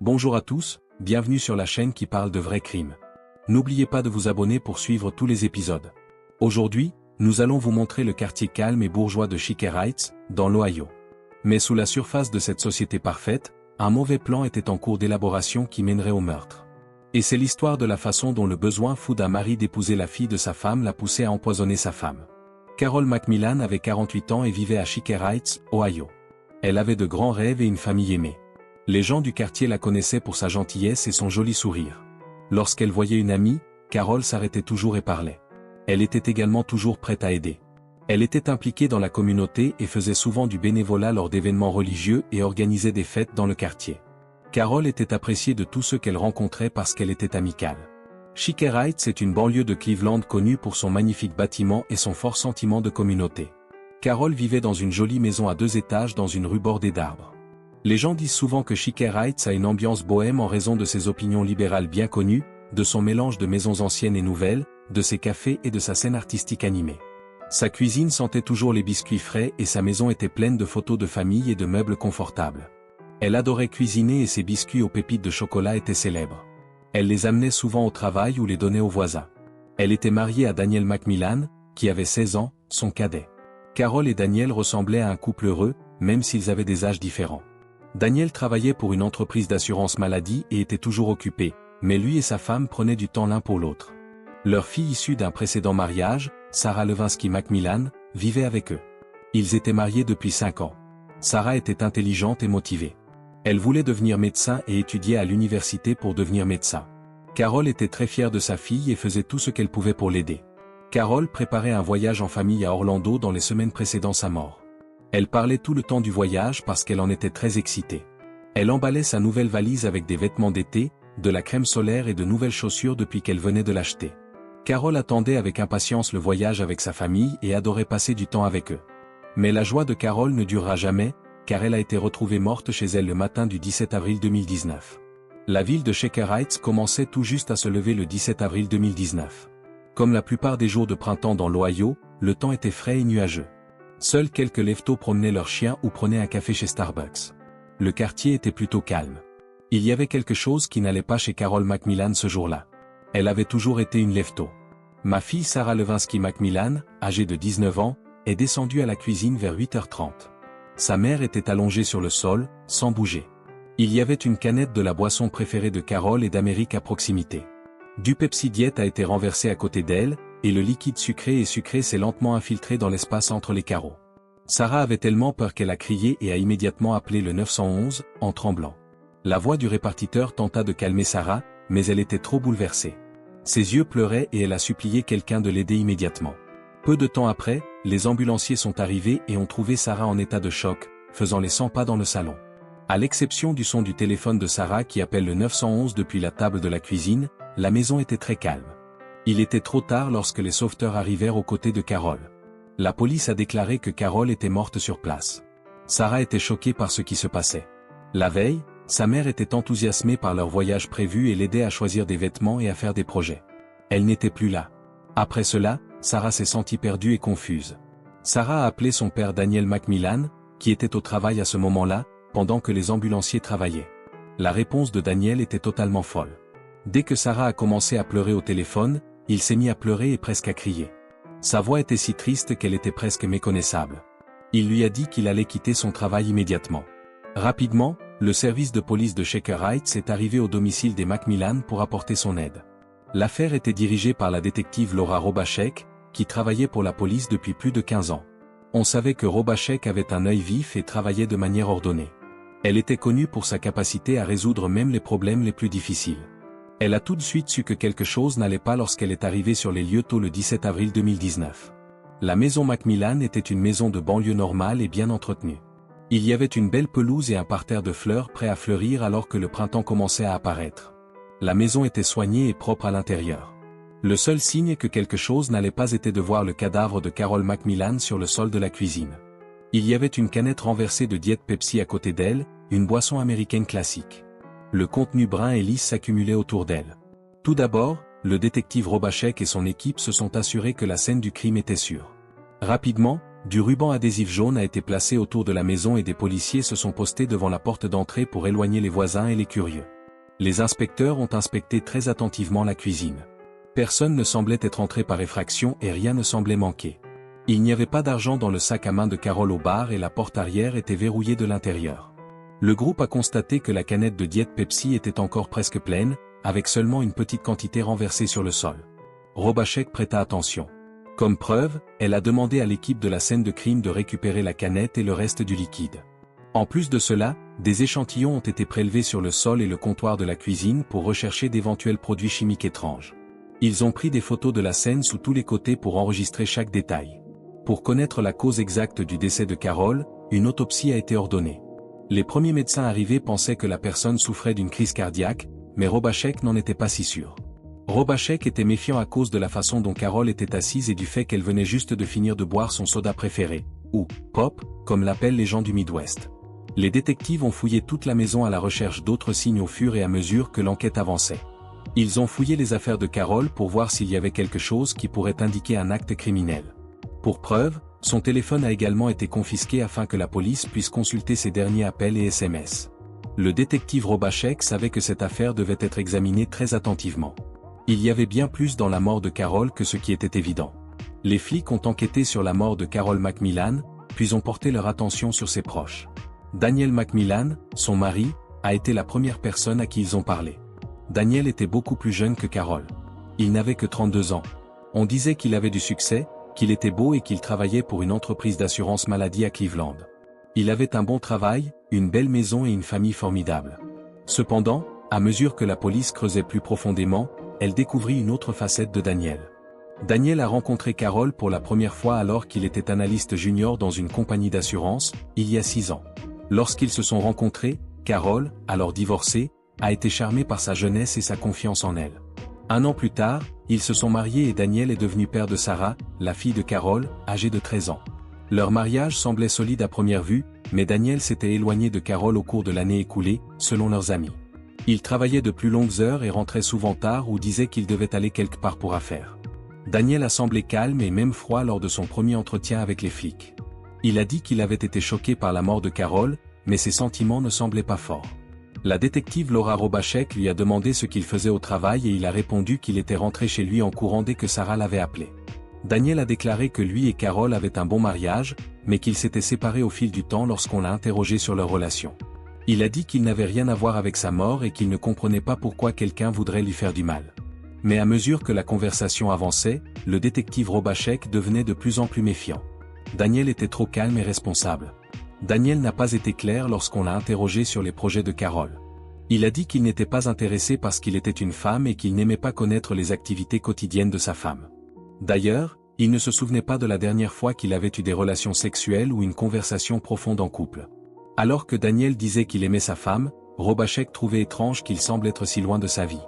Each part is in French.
Bonjour à tous, bienvenue sur la chaîne qui parle de vrais crimes. N'oubliez pas de vous abonner pour suivre tous les épisodes. Aujourd'hui, nous allons vous montrer le quartier calme et bourgeois de Shaker Heights, dans l'Ohio. Mais sous la surface de cette société parfaite, un mauvais plan était en cours d'élaboration qui mènerait au meurtre. Et c'est l'histoire de la façon dont le besoin fou d'un mari d'épouser la fille de sa femme l'a poussé à empoisonner sa femme. Carol McMillan avait 48 ans et vivait à Shaker Heights, Ohio. Elle avait de grands rêves et une famille aimée. Les gens du quartier la connaissaient pour sa gentillesse et son joli sourire. Lorsqu'elle voyait une amie, Carol s'arrêtait toujours et parlait. Elle était également toujours prête à aider. Elle était impliquée dans la communauté et faisait souvent du bénévolat lors d'événements religieux et organisait des fêtes dans le quartier. Carol était appréciée de tous ceux qu'elle rencontrait parce qu'elle était amicale. Shaker Heights est une banlieue de Cleveland connue pour son magnifique bâtiment et son fort sentiment de communauté. Carol vivait dans une jolie maison à 2 étages dans une rue bordée d'arbres. Les gens disent souvent que Shaker Heights a une ambiance bohème en raison de ses opinions libérales bien connues, de son mélange de maisons anciennes et nouvelles, de ses cafés et de sa scène artistique animée. Sa cuisine sentait toujours les biscuits frais et sa maison était pleine de photos de famille et de meubles confortables. Elle adorait cuisiner et ses biscuits aux pépites de chocolat étaient célèbres. Elle les amenait souvent au travail ou les donnait aux voisins. Elle était mariée à Daniel McMillan, qui avait 16 ans, son cadet. Carol et Daniel ressemblaient à un couple heureux, même s'ils avaient des âges différents. Daniel travaillait pour une entreprise d'assurance maladie et était toujours occupé, mais lui et sa femme prenaient du temps l'un pour l'autre. Leur fille issue d'un précédent mariage, Sarah Levinsky McMillan, vivait avec eux. Ils étaient mariés depuis 5 ans. Sarah était intelligente et motivée. Elle voulait devenir médecin et étudiait à l'université pour devenir médecin. Carol était très fière de sa fille et faisait tout ce qu'elle pouvait pour l'aider. Carol préparait un voyage en famille à Orlando dans les semaines précédant sa mort. Elle parlait tout le temps du voyage parce qu'elle en était très excitée. Elle emballait sa nouvelle valise avec des vêtements d'été, de la crème solaire et de nouvelles chaussures depuis qu'elle venait de l'acheter. Carol attendait avec impatience le voyage avec sa famille et adorait passer du temps avec eux. Mais la joie de Carol ne durera jamais, car elle a été retrouvée morte chez elle le matin du 17 avril 2019. La ville de Shaker Heights commençait tout juste à se lever le 17 avril 2019. Comme la plupart des jours de printemps dans l'Ohio, le temps était frais et nuageux. Seuls quelques lève-tôt promenaient leurs chiens ou prenaient un café chez Starbucks. Le quartier était plutôt calme. Il y avait quelque chose qui n'allait pas chez Carol McMillan ce jour-là. Elle avait toujours été une lève-tôt. Ma fille Sarah Levinsky McMillan, âgée de 19 ans, est descendue à la cuisine vers 8h30. Sa mère était allongée sur le sol, sans bouger. Il y avait une canette de la boisson préférée de Carol et d'Amérique à proximité. Du Pepsi Diet a été renversé à côté d'elle, et le liquide sucré s'est lentement infiltré dans l'espace entre les carreaux. Sarah avait tellement peur qu'elle a crié et a immédiatement appelé le 911, en tremblant. La voix du répartiteur tenta de calmer Sarah, mais elle était trop bouleversée. Ses yeux pleuraient et elle a supplié quelqu'un de l'aider immédiatement. Peu de temps après, les ambulanciers sont arrivés et ont trouvé Sarah en état de choc, faisant les 100 pas dans le salon. À l'exception du son du téléphone de Sarah qui appelle le 911 depuis la table de la cuisine, la maison était très calme. Il était trop tard lorsque les sauveteurs arrivèrent aux côtés de Carol. La police a déclaré que Carol était morte sur place. Sarah était choquée par ce qui se passait. La veille, sa mère était enthousiasmée par leur voyage prévu et l'aidait à choisir des vêtements et à faire des projets. Elle n'était plus là. Après cela, Sarah s'est sentie perdue et confuse. Sarah a appelé son père Daniel McMillan, qui était au travail à ce moment-là, pendant que les ambulanciers travaillaient. La réponse de Daniel était totalement folle. Dès que Sarah a commencé à pleurer au téléphone, il s'est mis à pleurer et presque à crier. Sa voix était si triste qu'elle était presque méconnaissable. Il lui a dit qu'il allait quitter son travail immédiatement. Rapidement, le service de police de Shaker Heights est arrivé au domicile des McMillan pour apporter son aide. L'affaire était dirigée par la détective Laura Robachek, qui travaillait pour la police depuis plus de 15 ans. On savait que Robachek avait un œil vif et travaillait de manière ordonnée. Elle était connue pour sa capacité à résoudre même les problèmes les plus difficiles. Elle a tout de suite su que quelque chose n'allait pas lorsqu'elle est arrivée sur les lieux tôt le 17 avril 2019. La maison McMillan était une maison de banlieue normale et bien entretenue. Il y avait une belle pelouse et un parterre de fleurs prêts à fleurir alors que le printemps commençait à apparaître. La maison était soignée et propre à l'intérieur. Le seul signe que quelque chose n'allait pas était de voir le cadavre de Carol McMillan sur le sol de la cuisine. Il y avait une canette renversée de Diet Pepsi à côté d'elle, une boisson américaine classique. Le contenu brun et lisse s'accumulait autour d'elle. Tout d'abord, le détective Robachek et son équipe se sont assurés que la scène du crime était sûre. Rapidement, du ruban adhésif jaune a été placé autour de la maison et des policiers se sont postés devant la porte d'entrée pour éloigner les voisins et les curieux. Les inspecteurs ont inspecté très attentivement la cuisine. Personne ne semblait être entré par effraction et rien ne semblait manquer. Il n'y avait pas d'argent dans le sac à main de Carol au bar et la porte arrière était verrouillée de l'intérieur. Le groupe a constaté que la canette de Diet Pepsi était encore presque pleine, avec seulement une petite quantité renversée sur le sol. Robachek prêta attention. Comme preuve, elle a demandé à l'équipe de la scène de crime de récupérer la canette et le reste du liquide. En plus de cela, des échantillons ont été prélevés sur le sol et le comptoir de la cuisine pour rechercher d'éventuels produits chimiques étranges. Ils ont pris des photos de la scène sous tous les côtés pour enregistrer chaque détail. Pour connaître la cause exacte du décès de Carol, une autopsie a été ordonnée. Les premiers médecins arrivés pensaient que la personne souffrait d'une crise cardiaque, mais Robachek n'en était pas si sûr. Robachek était méfiant à cause de la façon dont Carol était assise et du fait qu'elle venait juste de finir de boire son soda préféré, ou « pop », comme l'appellent les gens du Midwest. Les détectives ont fouillé toute la maison à la recherche d'autres signes au fur et à mesure que l'enquête avançait. Ils ont fouillé les affaires de Carol pour voir s'il y avait quelque chose qui pourrait indiquer un acte criminel. Pour preuve, son téléphone a également été confisqué afin que la police puisse consulter ses derniers appels et SMS. Le détective Robachek savait que cette affaire devait être examinée très attentivement. Il y avait bien plus dans la mort de Carol que ce qui était évident. Les flics ont enquêté sur la mort de Carol McMillan, puis ont porté leur attention sur ses proches. Daniel McMillan, son mari, a été la première personne à qui ils ont parlé. Daniel était beaucoup plus jeune que Carol. Il n'avait que 32 ans. On disait qu'il avait du succès, qu'il était beau et qu'il travaillait pour une entreprise d'assurance maladie à Cleveland. Il avait un bon travail, une belle maison et une famille formidable. Cependant, à mesure que la police creusait plus profondément, elle découvrit une autre facette de Daniel. Daniel a rencontré Carol pour la première fois alors qu'il était analyste junior dans une compagnie d'assurance, il y a 6 ans. Lorsqu'ils se sont rencontrés, Carol, alors divorcée, a été charmée par sa jeunesse et sa confiance en elle. 1 an plus tard, ils se sont mariés et Daniel est devenu père de Sarah, la fille de Carol, âgée de 13 ans. Leur mariage semblait solide à première vue, mais Daniel s'était éloigné de Carol au cours de l'année écoulée, selon leurs amis. Il travaillait de plus longues heures et rentrait souvent tard ou disait qu'il devait aller quelque part pour affaires. Daniel a semblé calme et même froid lors de son premier entretien avec les flics. Il a dit qu'il avait été choqué par la mort de Carol, mais ses sentiments ne semblaient pas forts. La détective Laura Robachek lui a demandé ce qu'il faisait au travail et il a répondu qu'il était rentré chez lui en courant dès que Sarah l'avait appelé. Daniel a déclaré que lui et Carol avaient un bon mariage, mais qu'ils s'étaient séparés au fil du temps lorsqu'on l'a interrogé sur leur relation. Il a dit qu'il n'avait rien à voir avec sa mort et qu'il ne comprenait pas pourquoi quelqu'un voudrait lui faire du mal. Mais à mesure que la conversation avançait, le détective Robachek devenait de plus en plus méfiant. Daniel était trop calme et responsable. Daniel n'a pas été clair lorsqu'on l'a interrogé sur les projets de Carol. Il a dit qu'il n'était pas intéressé parce qu'il était une femme et qu'il n'aimait pas connaître les activités quotidiennes de sa femme. D'ailleurs, il ne se souvenait pas de la dernière fois qu'il avait eu des relations sexuelles ou une conversation profonde en couple. Alors que Daniel disait qu'il aimait sa femme, Robachek trouvait étrange qu'il semble être si loin de sa vie.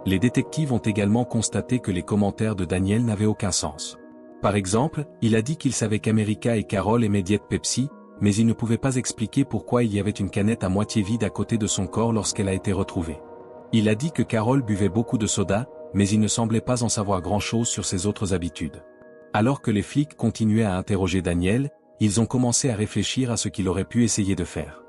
Les détectives ont également constaté que les commentaires de Daniel n'avaient aucun sens. Par exemple, il a dit qu'il savait qu'America et Carol aimaient Diet Pepsi, mais il ne pouvait pas expliquer pourquoi il y avait une canette à moitié vide à côté de son corps lorsqu'elle a été retrouvée. Il a dit que Carol buvait beaucoup de soda, mais il ne semblait pas en savoir grand-chose sur ses autres habitudes. Alors que les flics continuaient à interroger Daniel, ils ont commencé à réfléchir à ce qu'il aurait pu essayer de faire.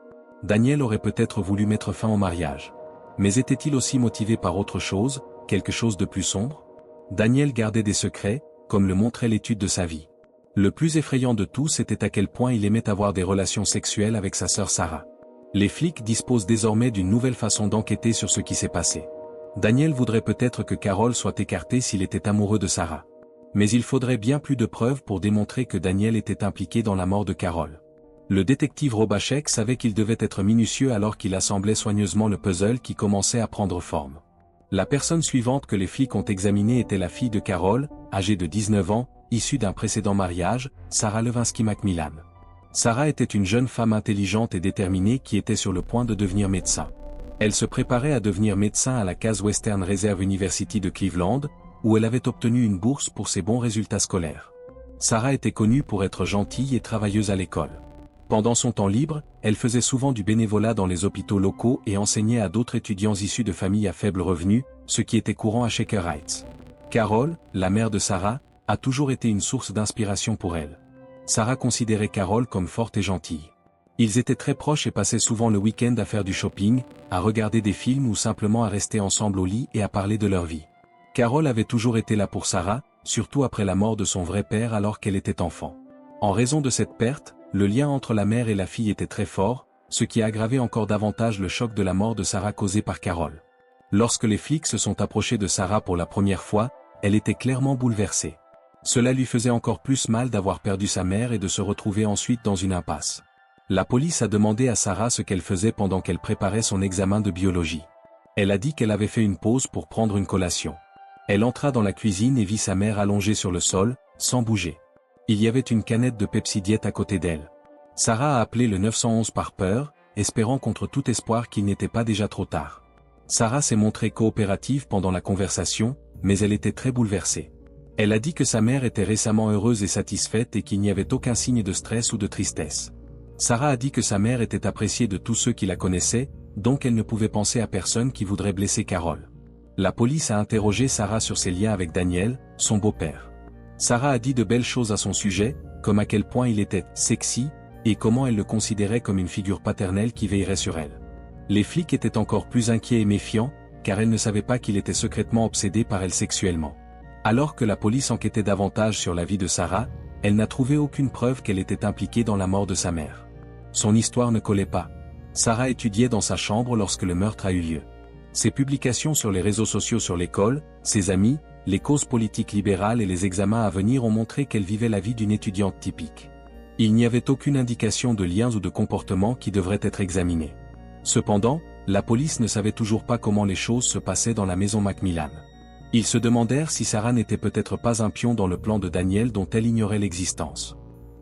Daniel aurait peut-être voulu mettre fin au mariage. Mais était-il aussi motivé par autre chose, quelque chose de plus sombre? Daniel gardait des secrets, comme le montrait l'étude de sa vie. Le plus effrayant de tous était à quel point il aimait avoir des relations sexuelles avec sa sœur Sarah. Les flics disposent désormais d'une nouvelle façon d'enquêter sur ce qui s'est passé. Daniel voudrait peut-être que Carol soit écartée s'il était amoureux de Sarah. Mais il faudrait bien plus de preuves pour démontrer que Daniel était impliqué dans la mort de Carol. Le détective Robachek savait qu'il devait être minutieux alors qu'il assemblait soigneusement le puzzle qui commençait à prendre forme. La personne suivante que les flics ont examinée était la fille de Carol, âgée de 19 ans, issue d'un précédent mariage, Sarah Levinsky McMillan. Sarah était une jeune femme intelligente et déterminée qui était sur le point de devenir médecin. Elle se préparait à devenir médecin à la Case Western Reserve University de Cleveland, où elle avait obtenu une bourse pour ses bons résultats scolaires. Sarah était connue pour être gentille et travailleuse à l'école. Pendant son temps libre, elle faisait souvent du bénévolat dans les hôpitaux locaux et enseignait à d'autres étudiants issus de familles à faible revenu, ce qui était courant à Shaker Heights. Carol, la mère de Sarah, a toujours été une source d'inspiration pour elle. Sarah considérait Carol comme forte et gentille. Ils étaient très proches et passaient souvent le week-end à faire du shopping, à regarder des films ou simplement à rester ensemble au lit et à parler de leur vie. Carol avait toujours été là pour Sarah, surtout après la mort de son vrai père alors qu'elle était enfant. En raison de cette perte, le lien entre la mère et la fille était très fort, ce qui a aggravé encore davantage le choc de la mort de Sarah causée par Carol. Lorsque les flics se sont approchés de Sarah pour la première fois, elle était clairement bouleversée. Cela lui faisait encore plus mal d'avoir perdu sa mère et de se retrouver ensuite dans une impasse. La police a demandé à Sarah ce qu'elle faisait pendant qu'elle préparait son examen de biologie. Elle a dit qu'elle avait fait une pause pour prendre une collation. Elle entra dans la cuisine et vit sa mère allongée sur le sol, sans bouger. Il y avait une canette de Pepsi Diet à côté d'elle. Sarah a appelé le 911 par peur, espérant contre tout espoir qu'il n'était pas déjà trop tard. Sarah s'est montrée coopérative pendant la conversation, mais elle était très bouleversée. Elle a dit que sa mère était récemment heureuse et satisfaite et qu'il n'y avait aucun signe de stress ou de tristesse. Sarah a dit que sa mère était appréciée de tous ceux qui la connaissaient, donc elle ne pouvait penser à personne qui voudrait blesser Carol. La police a interrogé Sarah sur ses liens avec Daniel, son beau-père. Sarah a dit de belles choses à son sujet, comme à quel point il était « sexy » et comment elle le considérait comme une figure paternelle qui veillerait sur elle. Les flics étaient encore plus inquiets et méfiants, car elle ne savait pas qu'il était secrètement obsédé par elle sexuellement. Alors que la police enquêtait davantage sur la vie de Sarah, elle n'a trouvé aucune preuve qu'elle était impliquée dans la mort de sa mère. Son histoire ne collait pas. Sarah étudiait dans sa chambre lorsque le meurtre a eu lieu. Ses publications sur les réseaux sociaux sur l'école, ses amis, les causes politiques libérales et les examens à venir ont montré qu'elle vivait la vie d'une étudiante typique. Il n'y avait aucune indication de liens ou de comportements qui devraient être examinés. Cependant, la police ne savait toujours pas comment les choses se passaient dans la maison Macmillan. Ils se demandèrent si Sarah n'était peut-être pas un pion dans le plan de Daniel dont elle ignorait l'existence.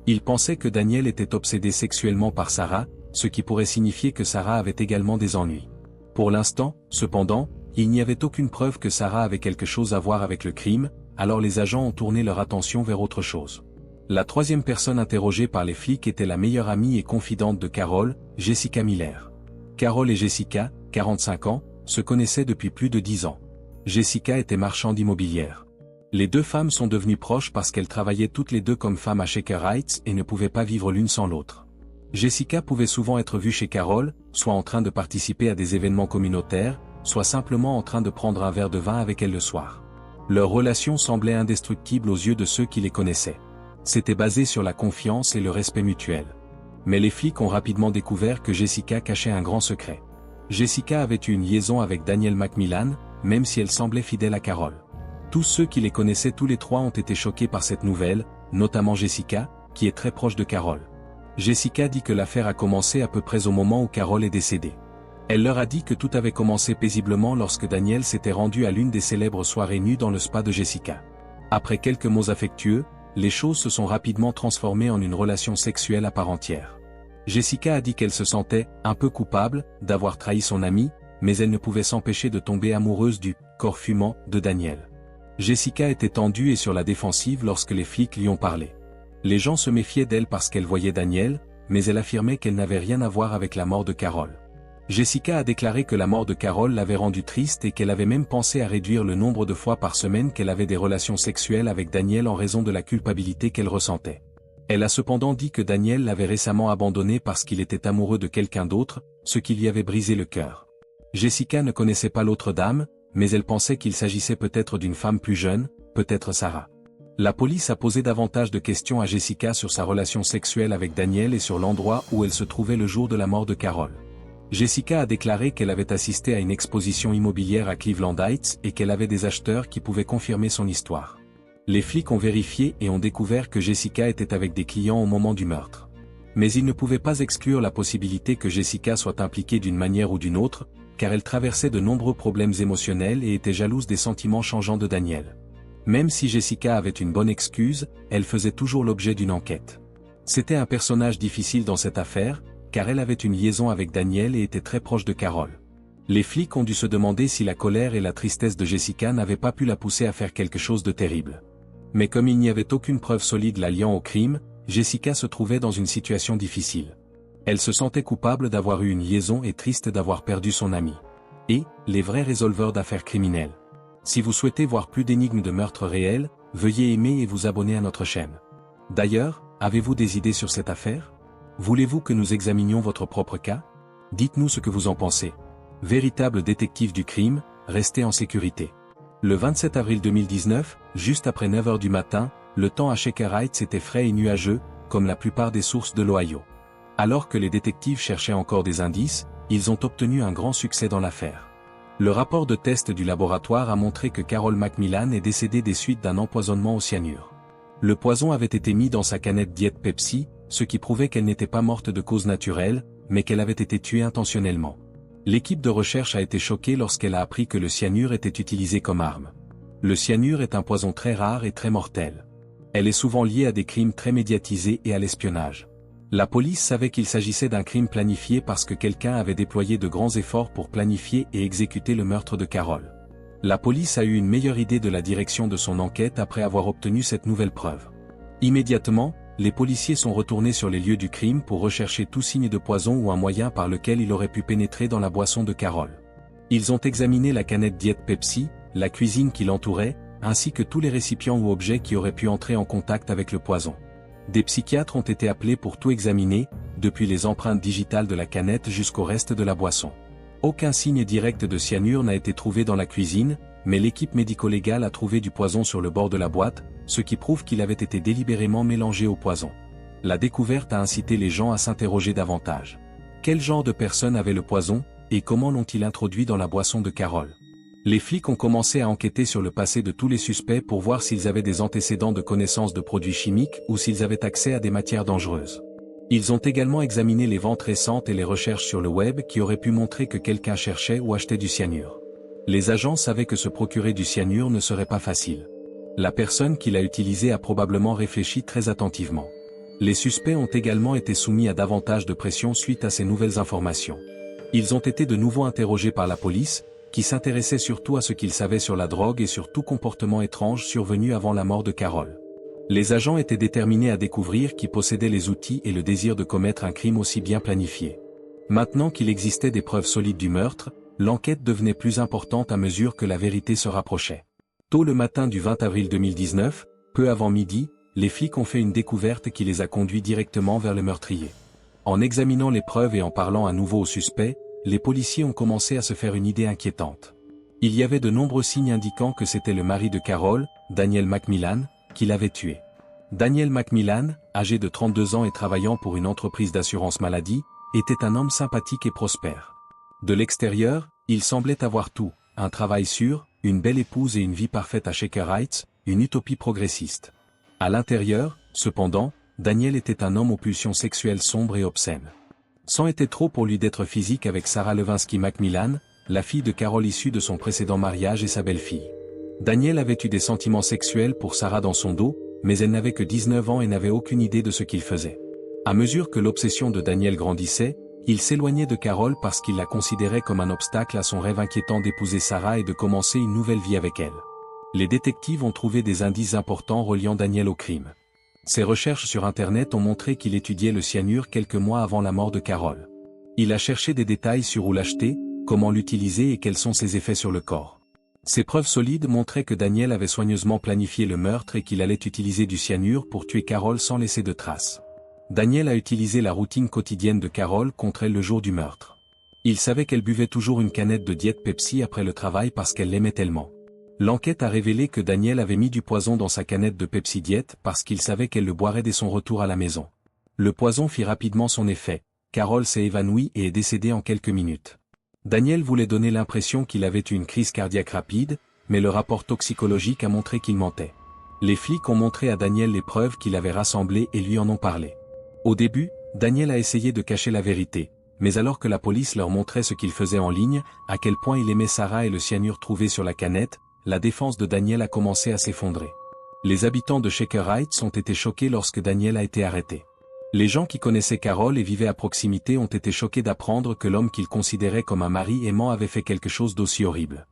Ils pensaient que Daniel était obsédé sexuellement par Sarah, ce qui pourrait signifier que Sarah avait également des ennuis. Pour l'instant, cependant, il n'y avait aucune preuve que Sarah avait quelque chose à voir avec le crime, alors les agents ont tourné leur attention vers autre chose. La troisième personne interrogée par les flics était la meilleure amie et confidente de Carol, Jessica Miller. Carol et Jessica, 45 ans, se connaissaient depuis plus de 10 ans. Jessica était marchande immobilière. Les deux femmes sont devenues proches parce qu'elles travaillaient toutes les deux comme femmes à Shaker Heights et ne pouvaient pas vivre l'une sans l'autre. Jessica pouvait souvent être vue chez Carol, soit en train de participer à des événements communautaires, soit simplement en train de prendre un verre de vin avec elle le soir. Leur relation semblait indestructible aux yeux de ceux qui les connaissaient. C'était basé sur la confiance et le respect mutuel. Mais les flics ont rapidement découvert que Jessica cachait un grand secret. Jessica avait eu une liaison avec Daniel Macmillan, même si elle semblait fidèle à Carol. Tous ceux qui les connaissaient tous les trois ont été choqués par cette nouvelle, notamment Jessica, qui est très proche de Carol. Jessica dit que l'affaire a commencé à peu près au moment où Carol est décédée. Elle leur a dit que tout avait commencé paisiblement lorsque Daniel s'était rendu à l'une des célèbres soirées nues dans le spa de Jessica. Après quelques mots affectueux, les choses se sont rapidement transformées en une relation sexuelle à part entière. Jessica a dit qu'elle se sentait un peu coupable d'avoir trahi son amie, mais elle ne pouvait s'empêcher de tomber amoureuse du corps fumant de Daniel. Jessica était tendue et sur la défensive lorsque les flics lui ont parlé. Les gens se méfiaient d'elle parce qu'elle voyait Daniel, mais elle affirmait qu'elle n'avait rien à voir avec la mort de Carol. Jessica a déclaré que la mort de Carol l'avait rendue triste et qu'elle avait même pensé à réduire le nombre de fois par semaine qu'elle avait des relations sexuelles avec Daniel en raison de la culpabilité qu'elle ressentait. Elle a cependant dit que Daniel l'avait récemment abandonnée parce qu'il était amoureux de quelqu'un d'autre, ce qui lui avait brisé le cœur. Jessica ne connaissait pas l'autre dame, mais elle pensait qu'il s'agissait peut-être d'une femme plus jeune, peut-être Sarah. La police a posé davantage de questions à Jessica sur sa relation sexuelle avec Daniel et sur l'endroit où elle se trouvait le jour de la mort de Carol. Jessica a déclaré qu'elle avait assisté à une exposition immobilière à Cleveland Heights et qu'elle avait des acheteurs qui pouvaient confirmer son histoire. Les flics ont vérifié et ont découvert que Jessica était avec des clients au moment du meurtre. Mais ils ne pouvaient pas exclure la possibilité que Jessica soit impliquée d'une manière ou d'une autre, car elle traversait de nombreux problèmes émotionnels et était jalouse des sentiments changeants de Daniel. Même si Jessica avait une bonne excuse, elle faisait toujours l'objet d'une enquête. C'était un personnage difficile dans cette affaire, car elle avait une liaison avec Daniel et était très proche de Carol. Les flics ont dû se demander si la colère et la tristesse de Jessica n'avaient pas pu la pousser à faire quelque chose de terrible. Mais comme il n'y avait aucune preuve solide la liant au crime, Jessica se trouvait dans une situation difficile. Elle se sentait coupable d'avoir eu une liaison et triste d'avoir perdu son ami. Et, les vrais résolveurs d'affaires criminelles. Si vous souhaitez voir plus d'énigmes de meurtres réels, veuillez aimer et vous abonner à notre chaîne. D'ailleurs, avez-vous des idées sur cette affaire ? Voulez-vous que nous examinions votre propre cas? Dites-nous ce que vous en pensez. Véritable détective du crime, restez en sécurité. Le 27 avril 2019, juste après 9 h du matin, le temps à Shaker Heights était frais et nuageux, comme la plupart des sources de l'Ohio. Alors que les détectives cherchaient encore des indices, ils ont obtenu un grand succès dans l'affaire. Le rapport de test du laboratoire a montré que Carol McMillan est décédée des suites d'un empoisonnement au cyanure. Le poison avait été mis dans sa canette Diet Pepsi, ce qui prouvait qu'elle n'était pas morte de cause naturelle, mais qu'elle avait été tuée intentionnellement. L'équipe de recherche a été choquée lorsqu'elle a appris que le cyanure était utilisé comme arme. Le cyanure est un poison très rare et très mortel. Elle est souvent liée à des crimes très médiatisés et à l'espionnage. La police savait qu'il s'agissait d'un crime planifié parce que quelqu'un avait déployé de grands efforts pour planifier et exécuter le meurtre de Carol. La police a eu une meilleure idée de la direction de son enquête après avoir obtenu cette nouvelle preuve. Immédiatement, les policiers sont retournés sur les lieux du crime pour rechercher tout signe de poison ou un moyen par lequel il aurait pu pénétrer dans la boisson de Carol. Ils ont examiné la canette Diet Pepsi, la cuisine qui l'entourait, ainsi que tous les récipients ou objets qui auraient pu entrer en contact avec le poison. Des psychiatres ont été appelés pour tout examiner, depuis les empreintes digitales de la canette jusqu'au reste de la boisson. Aucun signe direct de cyanure n'a été trouvé dans la cuisine, mais l'équipe médico-légale a trouvé du poison sur le bord de la boîte, ce qui prouve qu'il avait été délibérément mélangé au poison. La découverte a incité les gens à s'interroger davantage. Quel genre de personne avait le poison, et comment l'ont-ils introduit dans la boisson de Carol? Les flics ont commencé à enquêter sur le passé de tous les suspects pour voir s'ils avaient des antécédents de connaissance de produits chimiques ou s'ils avaient accès à des matières dangereuses. Ils ont également examiné les ventes récentes et les recherches sur le web qui auraient pu montrer que quelqu'un cherchait ou achetait du cyanure. Les agents savaient que se procurer du cyanure ne serait pas facile. La personne qui l'a utilisé a probablement réfléchi très attentivement. Les suspects ont également été soumis à davantage de pression suite à ces nouvelles informations. Ils ont été de nouveau interrogés par la police, qui s'intéressait surtout à ce qu'ils savaient sur la drogue et sur tout comportement étrange survenu avant la mort de Carol. Les agents étaient déterminés à découvrir qui possédait les outils et le désir de commettre un crime aussi bien planifié. Maintenant qu'il existait des preuves solides du meurtre, l'enquête devenait plus importante à mesure que la vérité se rapprochait. Tôt le matin du 20 avril 2019, peu avant midi, les flics ont fait une découverte qui les a conduits directement vers le meurtrier. En examinant les preuves et en parlant à nouveau aux suspects, les policiers ont commencé à se faire une idée inquiétante. Il y avait de nombreux signes indiquant que c'était le mari de Carol, Daniel McMillan, qui l'avait tué. Daniel McMillan, âgé de 32 ans et travaillant pour une entreprise d'assurance maladie, était un homme sympathique et prospère. De l'extérieur, il semblait avoir tout, un travail sûr, une belle épouse et une vie parfaite à Shaker Heights, une utopie progressiste. À l'intérieur, cependant, Daniel était un homme aux pulsions sexuelles sombres et obscènes. C'en était trop pour lui d'être physique avec Sarah Levinsky McMillan, la fille de Carol issue de son précédent mariage et sa belle-fille. Daniel avait eu des sentiments sexuels pour Sarah dans son dos, mais elle n'avait que 19 ans et n'avait aucune idée de ce qu'il faisait. À mesure que l'obsession de Daniel grandissait, il s'éloignait de Carol parce qu'il la considérait comme un obstacle à son rêve inquiétant d'épouser Sarah et de commencer une nouvelle vie avec elle. Les détectives ont trouvé des indices importants reliant Daniel au crime. Ses recherches sur Internet ont montré qu'il étudiait le cyanure quelques mois avant la mort de Carol. Il a cherché des détails sur où l'acheter, comment l'utiliser et quels sont ses effets sur le corps. Ces preuves solides montraient que Daniel avait soigneusement planifié le meurtre et qu'il allait utiliser du cyanure pour tuer Carol sans laisser de traces. Daniel a utilisé la routine quotidienne de Carol contre elle le jour du meurtre. Il savait qu'elle buvait toujours une canette de Diet Pepsi après le travail parce qu'elle l'aimait tellement. L'enquête a révélé que Daniel avait mis du poison dans sa canette de Pepsi Diet parce qu'il savait qu'elle le boirait dès son retour à la maison. Le poison fit rapidement son effet, Carol s'est évanouie et est décédée en quelques minutes. Daniel voulait donner l'impression qu'il avait eu une crise cardiaque rapide, mais le rapport toxicologique a montré qu'il mentait. Les flics ont montré à Daniel les preuves qu'il avait rassemblées et lui en ont parlé. Au début, Daniel a essayé de cacher la vérité, mais alors que la police leur montrait ce qu'il faisait en ligne, à quel point il aimait Sarah et le cyanure trouvé sur la canette, la défense de Daniel a commencé à s'effondrer. Les habitants de Shaker Heights ont été choqués lorsque Daniel a été arrêté. Les gens qui connaissaient Carol et vivaient à proximité ont été choqués d'apprendre que l'homme qu'ils considéraient comme un mari aimant avait fait quelque chose d'aussi horrible.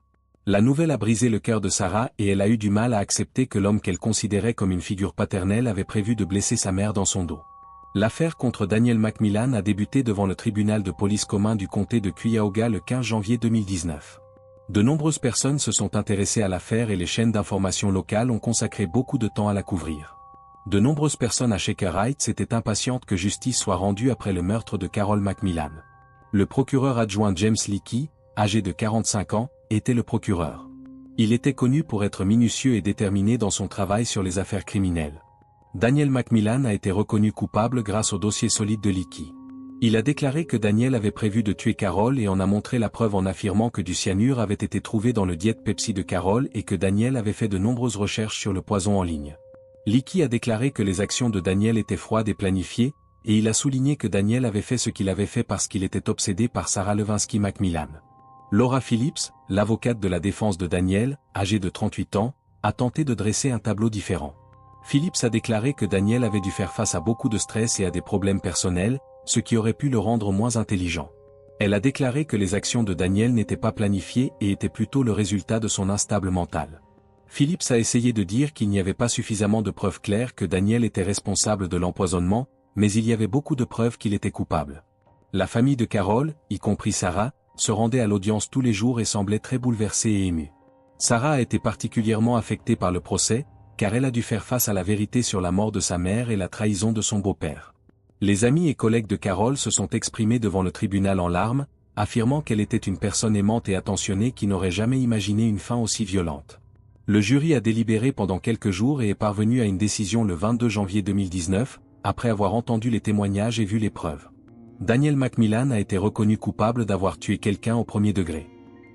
La nouvelle a brisé le cœur de Sarah et elle a eu du mal à accepter que l'homme qu'elle considérait comme une figure paternelle avait prévu de blesser sa mère dans son dos. L'affaire contre Daniel McMillan a débuté devant le tribunal de police commun du comté de Cuyahoga le 15 janvier 2019. De nombreuses personnes se sont intéressées à l'affaire et les chaînes d'information locales ont consacré beaucoup de temps à la couvrir. De nombreuses personnes à Shaker Heights étaient impatientes que justice soit rendue après le meurtre de Carol McMillan. Le procureur adjoint James Leakey, âgé de 45 ans, était le procureur. Il était connu pour être minutieux et déterminé dans son travail sur les affaires criminelles. Daniel McMillan a été reconnu coupable grâce au dossier solide de Leakey. Il a déclaré que Daniel avait prévu de tuer Carol et en a montré la preuve en affirmant que du cyanure avait été trouvé dans le Diet Pepsi de Carol et que Daniel avait fait de nombreuses recherches sur le poison en ligne. Leakey a déclaré que les actions de Daniel étaient froides et planifiées, et il a souligné que Daniel avait fait ce qu'il avait fait parce qu'il était obsédé par Sarah Levinsky McMillan. Laura Phillips, l'avocate de la défense de Daniel, âgée de 38 ans, a tenté de dresser un tableau différent. Phillips a déclaré que Daniel avait dû faire face à beaucoup de stress et à des problèmes personnels, ce qui aurait pu le rendre moins intelligent. Elle a déclaré que les actions de Daniel n'étaient pas planifiées et étaient plutôt le résultat de son instable mental. Phillips a essayé de dire qu'il n'y avait pas suffisamment de preuves claires que Daniel était responsable de l'empoisonnement, mais il y avait beaucoup de preuves qu'il était coupable. La famille de Carol, y compris Sarah, se rendait à l'audience tous les jours et semblait très bouleversée et émue. Sarah a été particulièrement affectée par le procès, car elle a dû faire face à la vérité sur la mort de sa mère et la trahison de son beau-père. Les amis et collègues de Carol se sont exprimés devant le tribunal en larmes, affirmant qu'elle était une personne aimante et attentionnée qui n'aurait jamais imaginé une fin aussi violente. Le jury a délibéré pendant quelques jours et est parvenu à une décision le 22 janvier 2019, après avoir entendu les témoignages et vu les preuves. Daniel McMillan a été reconnu coupable d'avoir tué quelqu'un au premier degré.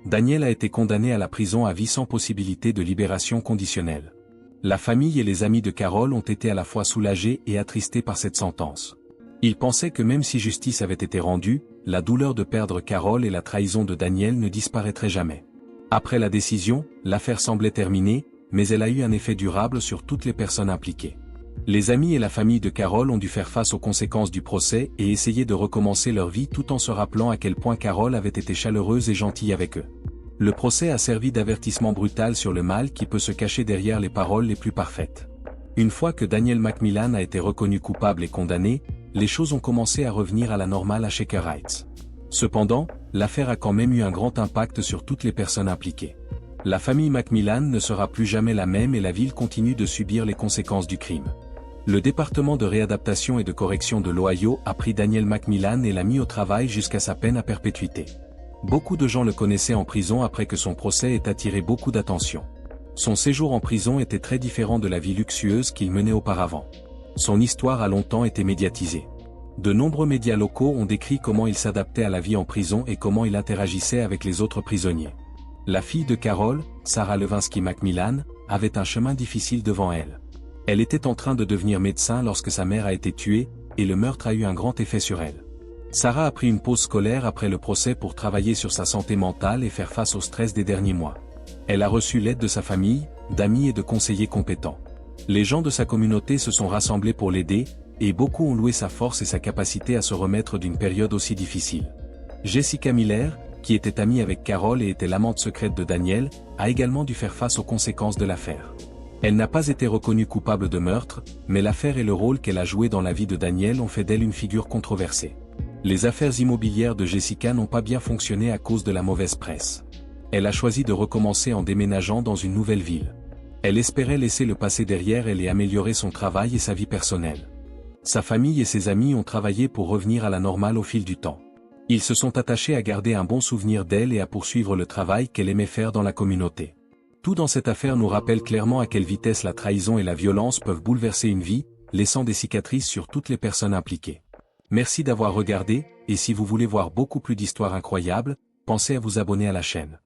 Daniel a été condamné à la prison à vie sans possibilité de libération conditionnelle. La famille et les amis de Carol ont été à la fois soulagés et attristés par cette sentence. Ils pensaient que même si justice avait été rendue, la douleur de perdre Carol et la trahison de Daniel ne disparaîtrait jamais. Après la décision, l'affaire semblait terminée, mais elle a eu un effet durable sur toutes les personnes impliquées. Les amis et la famille de Carol ont dû faire face aux conséquences du procès et essayer de recommencer leur vie tout en se rappelant à quel point Carol avait été chaleureuse et gentille avec eux. Le procès a servi d'avertissement brutal sur le mal qui peut se cacher derrière les paroles les plus parfaites. Une fois que Daniel McMillan a été reconnu coupable et condamné, les choses ont commencé à revenir à la normale à Shaker Heights. Cependant, l'affaire a quand même eu un grand impact sur toutes les personnes impliquées. La famille McMillan ne sera plus jamais la même et la ville continue de subir les conséquences du crime. Le département de réadaptation et de correction de l'Ohio a pris Daniel McMillan et l'a mis au travail jusqu'à sa peine à perpétuité. Beaucoup de gens le connaissaient en prison après que son procès ait attiré beaucoup d'attention. Son séjour en prison était très différent de la vie luxueuse qu'il menait auparavant. Son histoire a longtemps été médiatisée. De nombreux médias locaux ont décrit comment il s'adaptait à la vie en prison et comment il interagissait avec les autres prisonniers. La fille de Carol, Sarah Levinsky McMillan, avait un chemin difficile devant elle. Elle était en train de devenir médecin lorsque sa mère a été tuée, et le meurtre a eu un grand effet sur elle. Sarah a pris une pause scolaire après le procès pour travailler sur sa santé mentale et faire face au stress des derniers mois. Elle a reçu l'aide de sa famille, d'amis et de conseillers compétents. Les gens de sa communauté se sont rassemblés pour l'aider, et beaucoup ont loué sa force et sa capacité à se remettre d'une période aussi difficile. Jessica Miller, qui était amie avec Carol et était l'amante secrète de Daniel, a également dû faire face aux conséquences de l'affaire. Elle n'a pas été reconnue coupable de meurtre, mais l'affaire et le rôle qu'elle a joué dans la vie de Daniel ont fait d'elle une figure controversée. Les affaires immobilières de Jessica n'ont pas bien fonctionné à cause de la mauvaise presse. Elle a choisi de recommencer en déménageant dans une nouvelle ville. Elle espérait laisser le passé derrière elle et améliorer son travail et sa vie personnelle. Sa famille et ses amis ont travaillé pour revenir à la normale au fil du temps. Ils se sont attachés à garder un bon souvenir d'elle et à poursuivre le travail qu'elle aimait faire dans la communauté. Tout dans cette affaire nous rappelle clairement à quelle vitesse la trahison et la violence peuvent bouleverser une vie, laissant des cicatrices sur toutes les personnes impliquées. Merci d'avoir regardé, et si vous voulez voir beaucoup plus d'histoires incroyables, pensez à vous abonner à la chaîne.